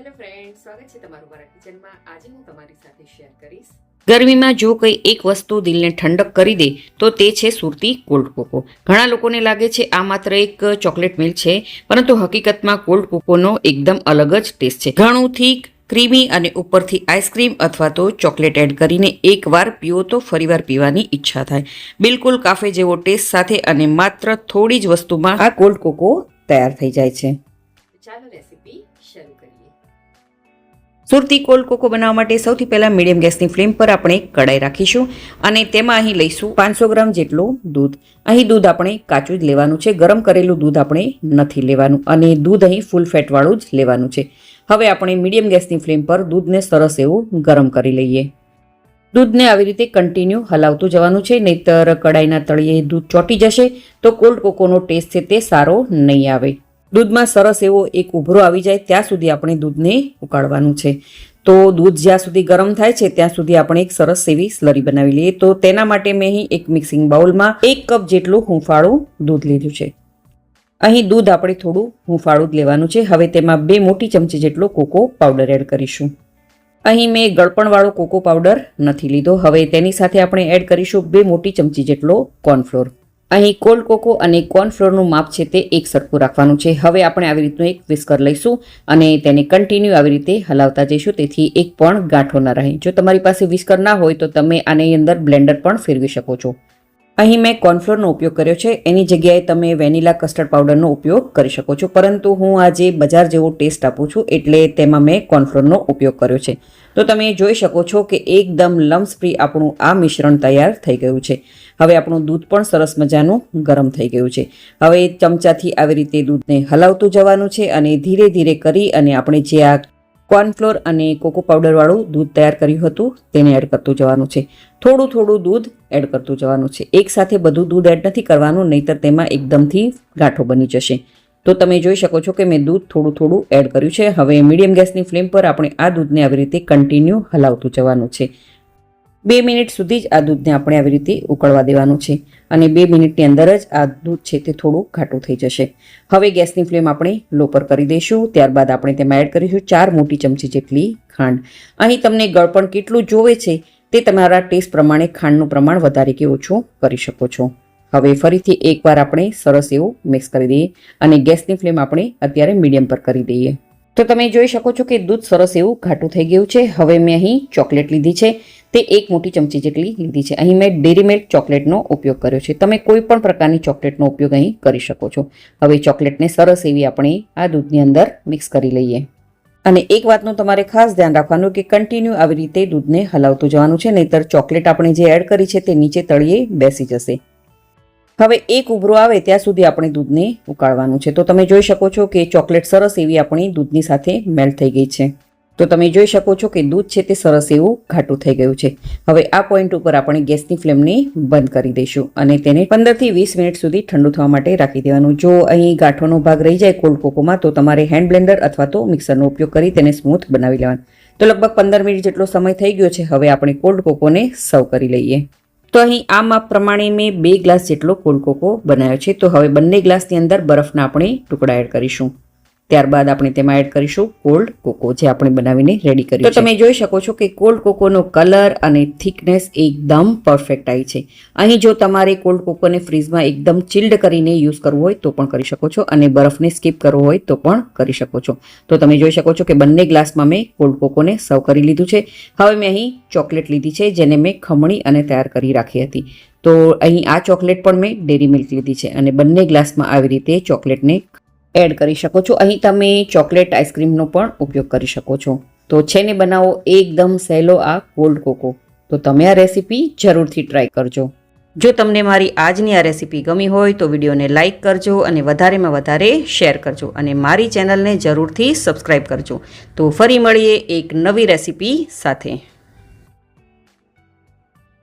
Hello friend, સ્વાગત છે તમારું મારા કિચનમાં। આજે હું તમારી સાથે શેર કરીશ ગરમીમાં જો કંઈ એક વસ્તુ દિલને ઠંડક કરી દે તો તે છે સુરતી કોલ્ડ કોકો। ઘણા લોકોને લાગે છે આ માત્ર એક ચોકલેટ મિલ્ક છે, પરંતુ હકીકતમાં કોલ્ડ કોકોનો એકદમ અલગ જ ટેસ્ટ છે। ઘણું થીક, ક્રીમી અને ઉપરથી આઈસ્ક્રીમ અથવા તો ચોકલેટ એડ કરીને એકવાર પીવો તો ફરીવાર પીવાની ઈચ્છા થાય। બિલકુલ કાફે જેવો ટેસ્ટ સાથે અને માત્ર થોડી જ વસ્તુમાં આ કોલ્ડ કોકો તૈયાર થઈ જાય છે। ચાલો રેસીપી શરૂ કરીએ। સુરતી કોલ્ડ કોકો બનાવવા માટે સૌથી પહેલા મીડિયમ ગેસની ફ્લેમ પર આપણે કડાઈ રાખીશું અને તેમાં અહીં લઈશું 500 ગ્રામ જેટલું દૂધ। અહીં દૂધ આપણે કાચું જ લેવાનું છે, ગરમ કરેલું દૂધ આપણે નથી લેવાનું અને દૂધ અહીં ફૂલ ફેટવાળું જ લેવાનું છે। હવે આપણે મીડિયમ ગેસની ફ્લેમ પર દૂધને સરસ એવું ગરમ કરી લઈએ। દૂધને આવી રીતે કન્ટિન્યુ હલાવતું જવાનું છે, નહીંતર કડાઈના તળિયે દૂધ ચોંટી જશે તો કોલ્ડ કોકોનો ટેસ્ટ છે તે સારો નહીં આવે। દૂધમાં સરસ એવો એક ઉભરો આવી જાય ત્યાં સુધી આપણે દૂધને ઉકાળવાનું છે। તો દૂધ જ્યાં સુધી ગરમ થાય છે ત્યાં સુધી આપણે એક સરસ એવી સ્લરી બનાવી લઈએ। તો તેના માટે મેં અહીં એક મિક્સિંગ બાઉલમાં 1 કપ જેટલું હુંફાળું દૂધ લીધું છે। અહીં દૂધ આપણે થોડું હુંફાળું જ લેવાનું છે। હવે તેમાં 2 મોટી ચમચી જેટલો કોકો પાવડર એડ કરીશું। અહીં મેં ગળપણવાળો કોકો પાવડર નથી લીધો। હવે તેની સાથે આપણે એડ કરીશું 2 મોટી ચમચી જેટલો કોર્નફ્લોર। અહીં કોલ્ડ કોકો અને કોર્નફ્લોરનું માપ છે તે એક સરખું રાખવાનું છે। હવે આપણે આવી રીતનું એક વિસ્કર લઈશું અને તેને કન્ટિન્યુ આવી રીતે હલાવતા જઈશું, તેથી એક પણ ગાંઠો ન રહે। જો તમારી પાસે વિસ્કર ના હોય તો તમે આની અંદર બ્લેન્ડર પણ ફેરવી શકો છો। અહીં મેં કોર્નફ્લોરનો ઉપયોગ કર્યો છે, એની જગ્યાએ તમે વેનીલા કસ્ટર્ડ પાવડરનો ઉપયોગ કરી શકો છો, પરંતુ હું આજે બજાર જેવો ટેસ્ટ આપું છું એટલે તેમાં મેં કોર્નફ્લોરનો ઉપયોગ કર્યો છે। તો તમે જોઈ શકો છો કે એકદમ લમ્સ ફ્રી આપણું આ મિશ્રણ તૈયાર થઈ ગયું છે। હવે આપણું દૂધ પણ સરસ મજાનું ગરમ થઈ ગયું છે। હવે ચમચાથી આવી રીતે દૂધને હલાવતું જવાનું છે અને ધીરે ધીરે કરી અને આપણે જે આ કોર્નફ્લોર અને કોકો પાવડરવાળું દૂધ તૈયાર કર્યું હતું તેને એડ કરતું જવાનું છે। થોડું થોડું દૂધ એડ કરતું જવાનું છે, એકસાથે બધું દૂધ એડ નથી કરવાનું, નહીંતર તેમાં એકદમથી ગાંઠો બની જશે। તો તમે જોઈ શકો છો કે મેં દૂધ થોડું થોડું એડ કર્યું છે। હવે મીડિયમ ગેસની ફ્લેમ પર આપણે આ દૂધને આવી રીતે કન્ટિન્યુ હલાવતું જવાનું છે। 2 મિનિટ સુધી જ આ દૂધને આપણે આવી રીતે ઉકળવા દેવાનું છે અને 2 મિનિટની અંદર જ આ દૂધ છે તે થોડું ઘાટું થઈ જશે। હવે ગેસની ફ્લેમ આપણે લો પર કરી દઈશું। ત્યારબાદ આપણે તેમાં એડ કરીશું 4 મોટી ચમચી જેટલી ખાંડ। અહીં તમને ગળપણ કેટલું જોવે છે તે તમારા ટેસ્ટ પ્રમાણે ખાંડનું પ્રમાણ વધારે કે ઓછું કરી શકો છો। હવે ફરીથી એકવાર આપણે સરસ એવું મિક્સ કરી દઈએ અને ગેસની ફ્લેમ આપણે અત્યારે મીડિયમ પર કરી દઈએ। તો તમે જોઈ શકો છો કે દૂધ સરસ એવું ઘાટું થઈ ગયું છે। હવે મેં અહીં ચોકલેટ લીધી છે, તે 1 મોટી ચમચી જેટલી લીધી છે। અહીં મેં ડેરી મિલ્ક ચોકલેટનો ઉપયોગ કર્યો છે, તમે કોઈ પણ પ્રકારની ચોકલેટનો ઉપયોગ અહીં કરી શકો છો। હવે ચોકલેટને સરસ એવી આપણે આ દૂધની અંદર મિક્સ કરી લઈએ અને એક વાતનું તમારે ખાસ ધ્યાન રાખવાનું કે કન્ટિન્યુ આવી રીતે દૂધને હલાવતું જવાનું છે, નહીંતર ચોકલેટ આપણે જે એડ કરી છે તે નીચે તળિયે બેસી જશે। હવે એક ઉભરો આવે ત્યાં સુધી આપણે દૂધને ઉકાળવાનું છે। તો તમે જોઈ શકો છો કે ચોકલેટ સરસ એવી આપણી દૂધની સાથે મેલ્ટ થઈ ગઈ છે। તો તમે જોઈ શકો છો કે દૂધ છે તે સરસ એવું ઘાટું થઈ ગયું છે। હવે આ પોઈન્ટ ઉપર આપણે ગેસની ફ્લેમને બંધ કરી દઈશું અને તેને 15 થી 20 મિનિટ સુધી ઠંડુ થવા માટે રાખી દેવાનું। જો અહીં ગાંઠોનો ભાગ રહી જાય કોલ્ડ કોકોમાં તો તમારે હેન્ડ બ્લેન્ડર અથવા તો મિક્સરનો ઉપયોગ કરી તેને સ્મૂથ બનાવી લેવાનું। તો લગભગ 15 મિનિટ જેટલો સમય થઈ ગયો છે। હવે આપણે કોલ્ડ કોકોને સર્વ કરી લઈએ। તો અહીં આ માપ પ્રમાણે મેં 2 ગ્લાસ જેટલો કોલ્ડ કોકો બનાવ્યો છે। તો હવે બંને ગ્લાસની અંદર બરફના આપણે ટુકડા એડ કરીશું। ત્યારબાદ આપણે તેમાં એડ કરીશું કોલ્ડ કોકો જે આપણે બનાવીને રેડી કર્યું છે। તો તમે જોઈ શકો છો કે કોલ્ડ કોકોનો કલર અને થિકનેસ એકદમ પરફેક્ટ આવી છે। અહીં જો તમારે કોલ્ડ કોકોને ફ્રીઝમાં એકદમ ચિલ્ડ કરીને યુઝ કરવું હોય તો પણ કરી શકો છો અને બરફને સ્કીપ કરવો હોય તો પણ કરી શકો છો। તો તમે જોઈ શકો છો કે બંને ગ્લાસમાં મેં કોલ્ડ કોકોને સર્વ કરી લીધું છે। હવે મેં અહીં ચોકલેટ લીધી છે જેને મેં ખમણી અને તૈયાર કરી રાખી હતી। તો અહીં આ ચોકલેટ પણ મેં ડેરી મિલ્ક લીધી છે અને બંને ગ્લાસમાં આવી રીતે ચોકલેટને એડ કરી શકો છો। અહીં તમે ચોકલેટ આઈસ્ક્રીમનો પણ ઉપયોગ કરી શકો છો। તો છે ને બનાવો એકદમ સહેલો આ કોલ્ડ કોકો। તો તમે આ રેસીપી જરૂરથી ટ્રાય કરજો। જો તમને મારી આજની આ રેસીપી ગમી હોય તો વિડીયોને લાઇક કરજો અને વધારેમાં વધારે શેર કરજો અને મારી ચેનલને જરૂરથી સબસ્ક્રાઈબ કરજો। તો ફરી મળીએ એક નવી રેસીપી સાથે।